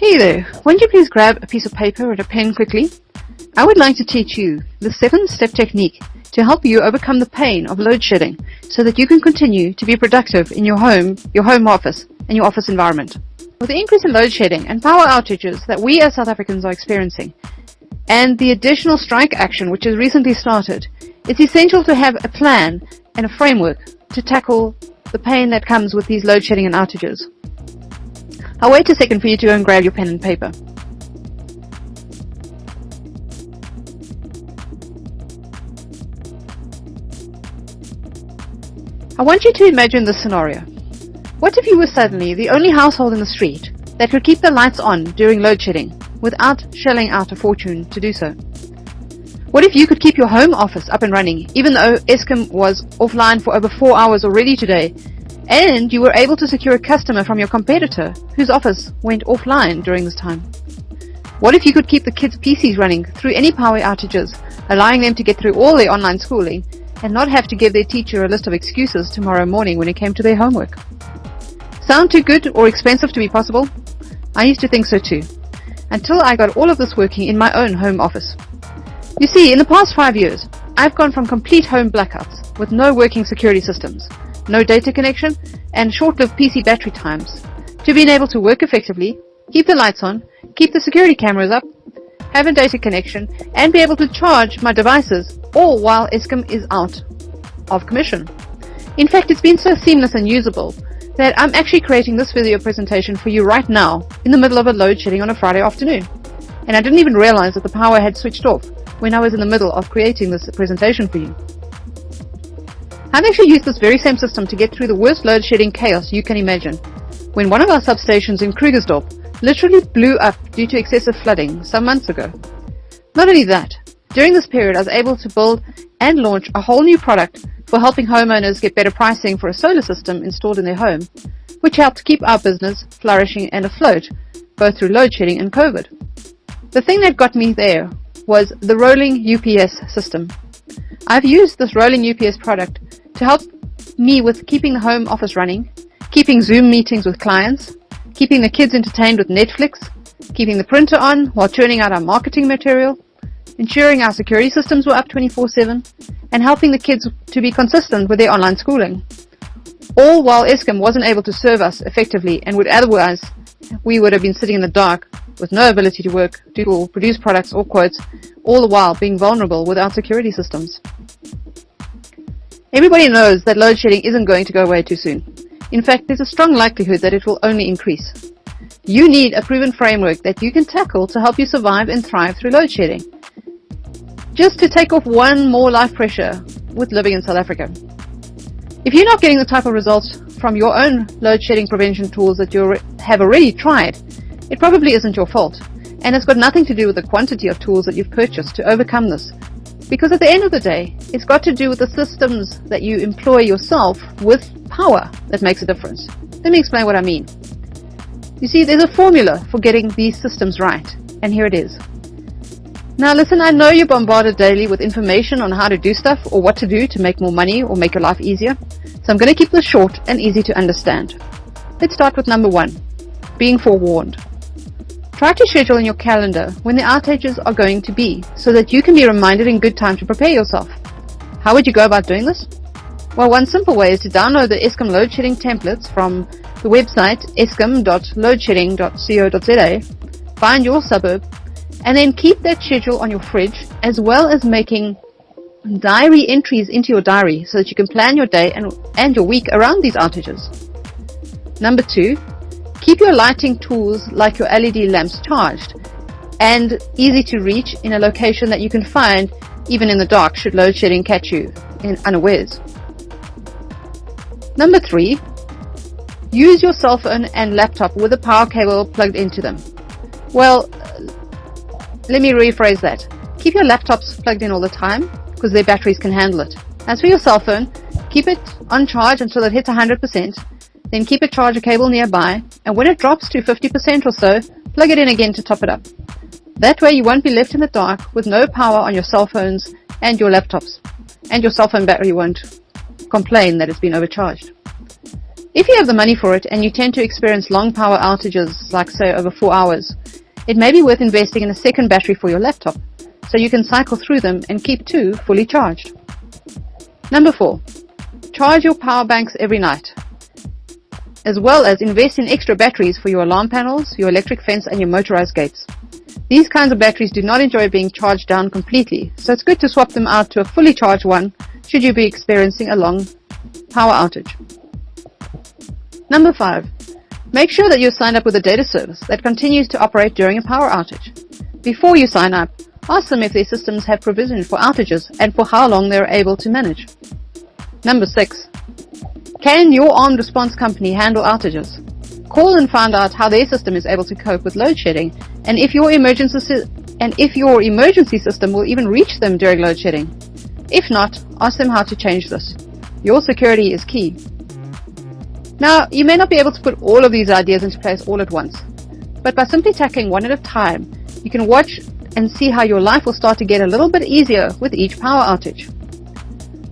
Hey there, won't you please grab a piece of paper and a pen quickly? I would like to teach you the 7-step technique to help you overcome the pain of load shedding so that you can continue to be productive in your home office, and your office environment. With the increase in load shedding and power outages that we as South Africans are experiencing, and the additional strike action which has recently started, it's essential to have a plan and a framework to tackle the pain that comes with these load shedding and outages. I'll wait a second for you to go and grab your pen and paper. I want you to imagine this scenario. What if you were suddenly the only household in the street that could keep the lights on during load shedding without shelling out a fortune to do so? What if you could keep your home office up and running even though Eskom was offline for over 4 hours already today, and you were able to secure a customer from your competitor whose office went offline during this time? What if you could keep the kids' PCs running through any power outages, allowing them to get through all their online schooling and not have to give their teacher a list of excuses tomorrow morning when it came to their homework? Sound too good or expensive to be possible? I used to think so too, until I got all of this working in my own home office. You see, in the past 5 years, I've gone from complete home blackouts with no working security systems, no data connection, and short-lived PC battery times, to being able to work effectively, keep the lights on, keep the security cameras up, have a data connection, and be able to charge my devices, all while Eskom is out of commission. In fact, it's been so seamless and usable that I'm actually creating this video presentation for you right now in the middle of a load shedding on a Friday afternoon. And I didn't even realize that the power had switched off when I was in the middle of creating this presentation for you. I've actually used this very same system to get through the worst load shedding chaos you can imagine, when one of our substations in Krugersdorp literally blew up due to excessive flooding some months ago. Not only that, during this period I was able to build and launch a whole new product for helping homeowners get better pricing for a solar system installed in their home, which helped keep our business flourishing and afloat, both through load shedding and COVID. The thing that got me there was the rolling UPS system. I've used this rolling UPS product to help me with keeping the home office running, keeping Zoom meetings with clients, keeping the kids entertained with Netflix, keeping the printer on while churning out our marketing material, ensuring our security systems were up 24/7, and helping the kids to be consistent with their online schooling. All while Eskom wasn't able to serve us effectively, and we would have been sitting in the dark with no ability to work, do, produce products or quotes, all the while being vulnerable without security systems. Everybody knows that load shedding isn't going to go away too soon. In fact, there's a strong likelihood that it will only increase. You need a proven framework that you can tackle to help you survive and thrive through load shedding. Just to take off one more life pressure with living in South Africa. If you're not getting the type of results from your own load shedding prevention tools that you have already tried, it probably isn't your fault, and it's got nothing to do with the quantity of tools that you've purchased to overcome this. Because at the end of the day, it's got to do with the systems that you employ yourself with power that makes a difference. Let me explain what I mean. You see, there's a formula for getting these systems right, and here it is. Now listen, I know you're bombarded daily with information on how to do stuff or what to do to make more money or make your life easier, so I'm going to keep this short and easy to understand. Let's start with number 1, being forewarned. Try to schedule in your calendar when the outages are going to be, so that you can be reminded in good time to prepare yourself. How would you go about doing this? Well, one simple way is to download the Eskom load shedding templates from the website eskom.loadshedding.co.za, find your suburb, and then keep that schedule on your fridge, as well as making diary entries into your diary so that you can plan your day and your week around these outages. Number 2, keep your lighting tools like your LED lamps charged and easy to reach in a location that you can find even in the dark should load shedding catch you in unawares. Number 3, use your cell phone and laptop with a power cable plugged into them. Well, let me rephrase that. Keep your laptops plugged in all the time because their batteries can handle it. As for your cell phone, keep it on charge until it hits 100%. Then keep a charger cable nearby, and when it drops to 50% or so, plug it in again to top it up. That way you won't be left in the dark with no power on your cell phones and your laptops, and your cell phone battery won't complain that it's been overcharged. If you have the money for it and you tend to experience long power outages, like say over 4 hours, it may be worth investing in a second battery for your laptop, so you can cycle through them and keep 2 fully charged. Number 4. Charge your power banks every night, as well as invest in extra batteries for your alarm panels, your electric fence and your motorized gates. These kinds of batteries do not enjoy being charged down completely, so it's good to swap them out to a fully charged one should you be experiencing a long power outage. Number 5. Make sure that you're signed up with a data service that continues to operate during a power outage. Before you sign up, ask them if their systems have provision for outages and for how long they are able to manage. Number 6. Can your armed response company handle outages? Call and find out how their system is able to cope with load shedding and if your emergency system will even reach them during load shedding. If not, ask them how to change this. Your security is key. Now, you may not be able to put all of these ideas into place all at once, but by simply tackling one at a time, you can watch and see how your life will start to get a little bit easier with each power outage.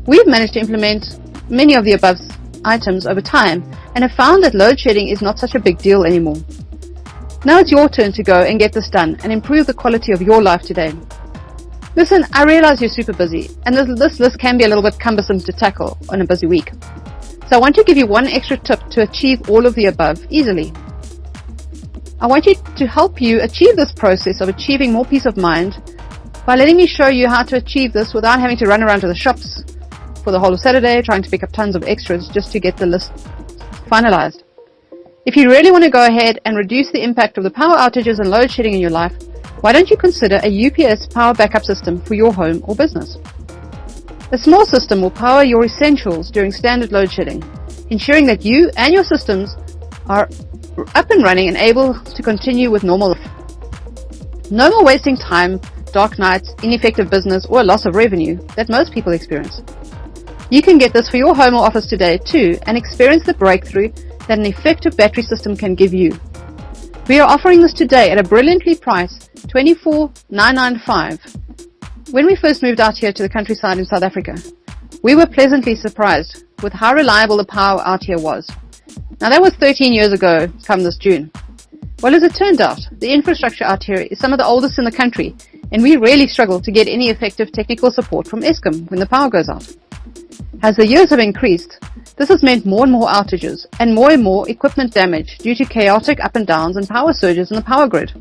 We've managed to implement many of the above items over time and have found that load shedding is not such a big deal anymore. Now it's your turn to go and get this done and improve the quality of your life today. Listen, I realize you're super busy and this list can be a little bit cumbersome to tackle on a busy week. So I want to give you one extra tip to achieve all of the above easily. I want to help you achieve this process of achieving more peace of mind by letting me show you how to achieve this without having to run around to the shops for the whole of Saturday trying to pick up tons of extras just to get the list finalized. If you really want to go ahead and reduce the impact of the power outages and load shedding in your life, why don't you consider a UPS power backup system for your home or business? A small system will power your essentials during standard load shedding, ensuring that you and your systems are up and running and able to continue with normal life. No more wasting time, dark nights, ineffective business, or a loss of revenue that most people experience. You can get this for your home or office today too and experience the breakthrough that an effective battery system can give you. We are offering this today at a brilliantly priced $24,995. When we first moved out here to the countryside in South Africa, we were pleasantly surprised with how reliable the power out here was. Now that was 13 years ago, come this June. Well, as it turned out, the infrastructure out here is some of the oldest in the country, and we really struggle to get any effective technical support from Eskom when the power goes out. As the years have increased, this has meant more and more outages and more equipment damage due to chaotic up and downs and power surges in the power grid.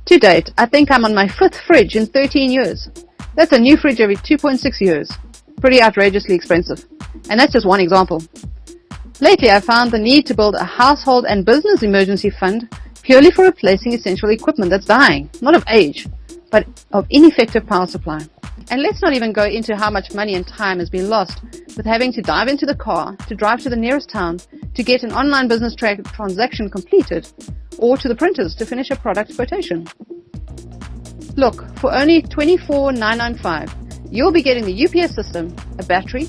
To date, I think I'm on my 5th fridge in 13 years. That's a new fridge every 2.6 years. Pretty outrageously expensive. And that's just one example. Lately, I found the need to build a household and business emergency fund purely for replacing essential equipment that's dying, not of age, but of ineffective power supply. And let's not even go into how much money and time has been lost with having to dive into the car to drive to the nearest town to get an online business transaction completed or to the printers to finish a product quotation. Look, for only $24,995, you'll be getting the UPS system, a battery,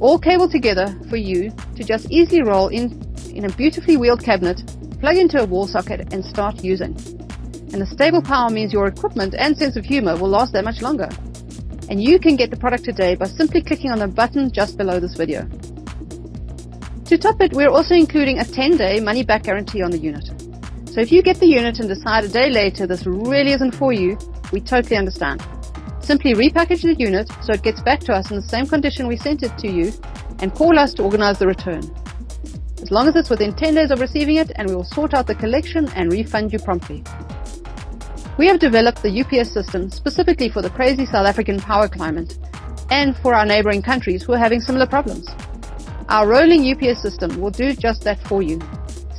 all cabled together for you to just easily roll in a beautifully wheeled cabinet, plug into a wall socket and start using. And the stable power means your equipment and sense of humor will last that much longer. And you can get the product today by simply clicking on the button just below this video. To top it, we're also including a 10-day money-back guarantee on the unit. So if you get the unit and decide a day later this really isn't for you, we totally understand. Simply repackage the unit so it gets back to us in the same condition we sent it to you and call us to organize the return. As long as it's within 10 days of receiving it, and we will sort out the collection and refund you promptly. We have developed the UPS system specifically for the crazy South African power climate and for our neighboring countries who are having similar problems. Our rolling UPS system will do just that for you.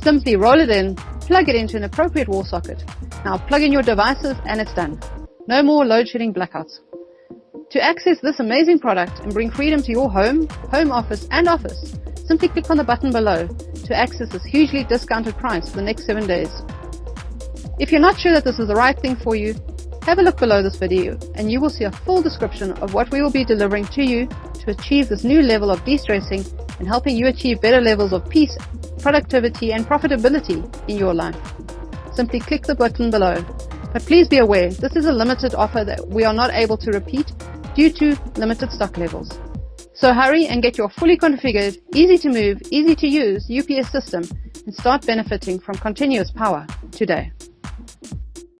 Simply roll it in, plug it into an appropriate wall socket. Now plug in your devices and it's done. No more load shedding blackouts. To access this amazing product and bring freedom to your home, home office and office, simply click on the button below to access this hugely discounted price for the next 7 days. If you're not sure that this is the right thing for you, have a look below this video and you will see a full description of what we will be delivering to you to achieve this new level of de-stressing and helping you achieve better levels of peace, productivity and profitability in your life. Simply click the button below. But please be aware, this is a limited offer that we are not able to repeat due to limited stock levels. So hurry and get your fully configured, easy to move, easy to use UPS system and start benefiting from continuous power today.